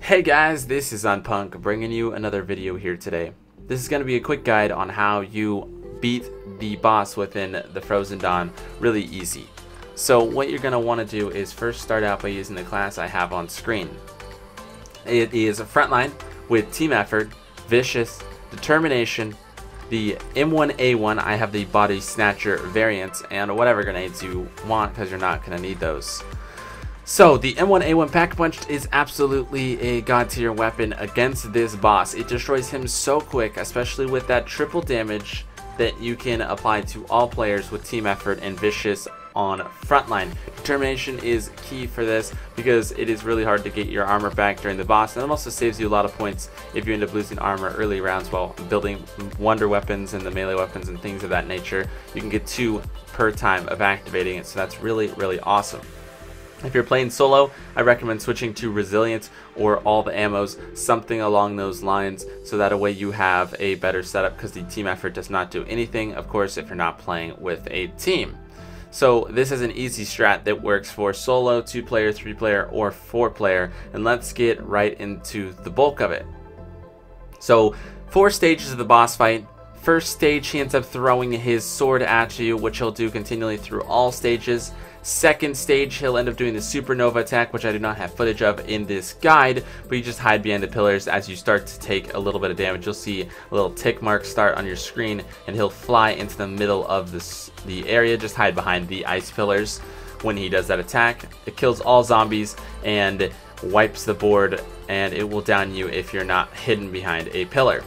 Hey guys, this is Unpunk bringing you another video here today. This is going to be a quick guide on how you beat the boss within the Frozen Dawn really easy. So what you're going to want to do is first start out by using the class I have on screen. It is a frontline with team effort, vicious, determination, the M1A1. I have the body snatcher variant, and whatever grenades you want because you're not going to need those. So the M1A1 Pack-a-Punch is absolutely a god tier weapon against this boss. It destroys him so quick, especially with that triple damage that you can apply to all players with team effort and vicious on frontline. Determination is key for this because it is really hard to get your armor back during the boss, and it also saves you a lot of points if you end up losing armor early rounds while building wonder weapons and the melee weapons and things of that nature. You can get 2 per time of activating it, so that's really awesome. If you're playing solo, I recommend switching to Resilient or all the ammos, something along those lines, so that way you have a better setup because the team effort does not do anything, of course, if you're not playing with a team. So this is an easy strat that works for solo, 2-player, 3-player, or 4-player, and let's get right into the bulk of it. So 4 stages of the boss fight. First stage, he ends up throwing his sword at you, which he'll do continually through all stages. Second stage, he'll end up doing the supernova attack, which I do not have footage of in this guide, but you just hide behind the pillars. As you start to take a little bit of damage, you'll see a little tick mark start on your screen, and he'll fly into the middle of the area. Just hide behind the ice pillars when he does that attack. It kills all zombies and wipes the board, and it will down you if you're not hidden behind a pillar.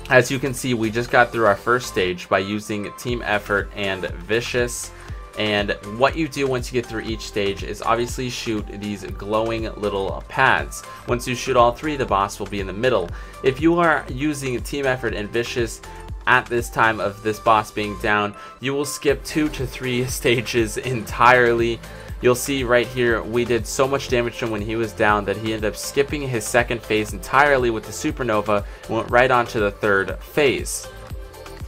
As you can see, we just got through our first stage by using team effort and vicious. And what you do once you get through each stage is obviously shoot these glowing little pads. Once you shoot all 3, the boss will be in the middle. If you are using team effort and vicious at this time of this boss being down, you will skip 2 to 3 stages entirely. You'll see right here, we did so much damage to him when he was down that he ended up skipping his second phase entirely with the supernova and went right on to the 3rd phase.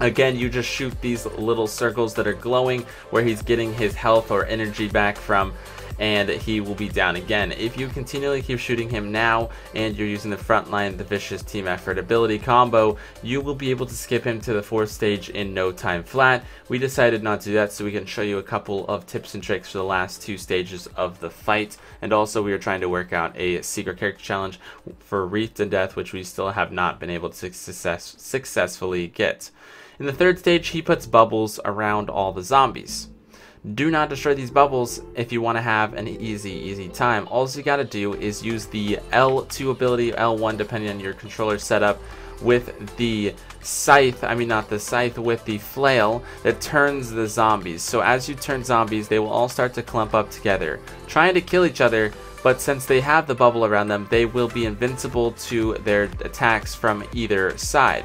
Again, you just shoot these little circles that are glowing where he's getting his health or energy back from, and he will be down again. If you continually keep shooting him now and you're using the front line, the vicious team effort ability combo, you will be able to skip him to the 4th stage in no time flat. We decided not to do that so we can show you a couple of tips and tricks for the last 2 stages of the fight. And also we are trying to work out a secret character challenge for Wreathed in Death, which we still have not been able to successfully get. In the 3rd stage, he puts bubbles around all the zombies. Do not destroy these bubbles if you want to have an easy time. All you got to do is use the L2 ability, L1 depending on your controller setup, with the scythe, with the flail that turns the zombies. So as you turn zombies, they will all start to clump up together, trying to kill each other, but since they have the bubble around them, they will be invincible to their attacks from either side.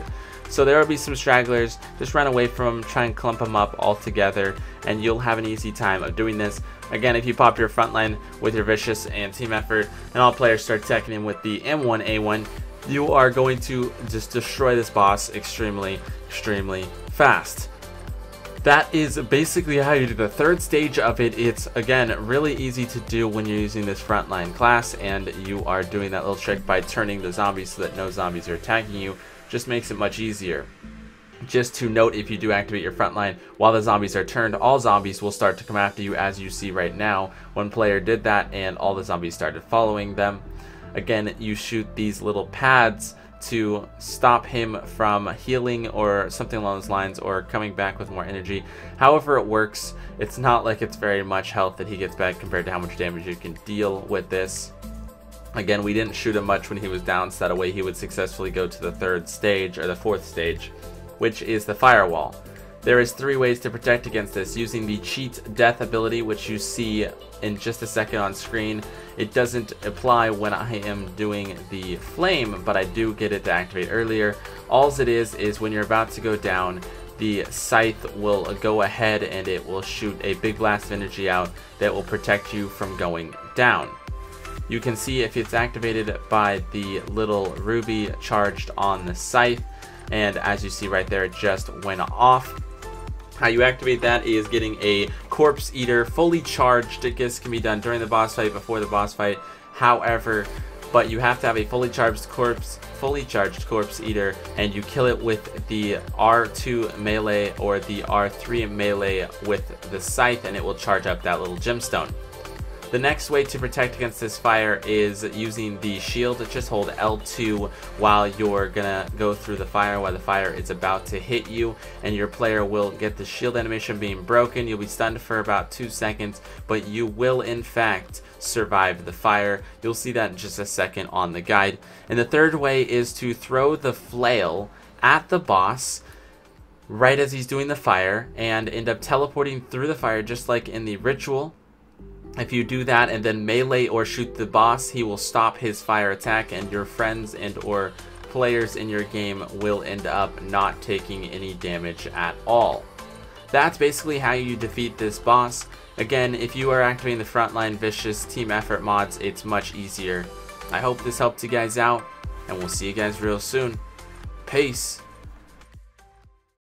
So there will be some stragglers. Just run away from them, try and clump them up all together, and you'll have an easy time of doing this. Again, if you pop your front line with your vicious and team effort, and all players start attacking him with the M1A1, you are going to just destroy this boss extremely fast. That is basically how you do the 3rd stage of it. It's, again, really easy to do when you're using this frontline class, and you are doing that little trick by turning the zombies so that no zombies are attacking you. Just makes it much easier. Just to note, if you do activate your front line while the zombies are turned, all zombies will start to come after you, as you see right now. One player did that and all the zombies started following them. Again, you shoot these little pads to stop him from healing or something along those lines, or coming back with more energy. However it works, it's not like it's very much health that he gets back compared to how much damage you can deal with this. Again, we didn't shoot him much when he was down, so that way he would successfully go to the 3rd stage, or the 4th stage, which is the firewall. There is 3 ways to protect against this, using the cheat death ability, which you see in just a second on screen. It doesn't apply when I am doing the flame, but I do get it to activate earlier. All it is when you're about to go down, the scythe will go ahead and it will shoot a big blast of energy out that will protect you from going down. You can see if it's activated by the little ruby charged on the scythe, and as you see right there, it just went off. How you activate that is getting a corpse eater fully charged. This can be done during the boss fight, before the boss fight. However, but you have to have a fully charged corpse eater, and you kill it with the R2 melee or the R3 melee with the scythe, and it will charge up that little gemstone. The next way to protect against this fire is using the shield. Just hold L2 while you're gonna go through the fire, while the fire is about to hit you, and your player will get the shield animation being broken. You'll be stunned for about 2 seconds, but you will in fact survive the fire. You'll see that in just a second on the guide. And the third way is to throw the flail at the boss right as he's doing the fire and end up teleporting through the fire, just like in the ritual. If you do that and then melee or shoot the boss, he will stop his fire attack, and your friends and or players in your game will end up not taking any damage at all. That's basically how you defeat this boss. Again, if you are activating the Frontline Vicious Team Effort mods, it's much easier. I hope this helped you guys out, and we'll see you guys real soon. Peace.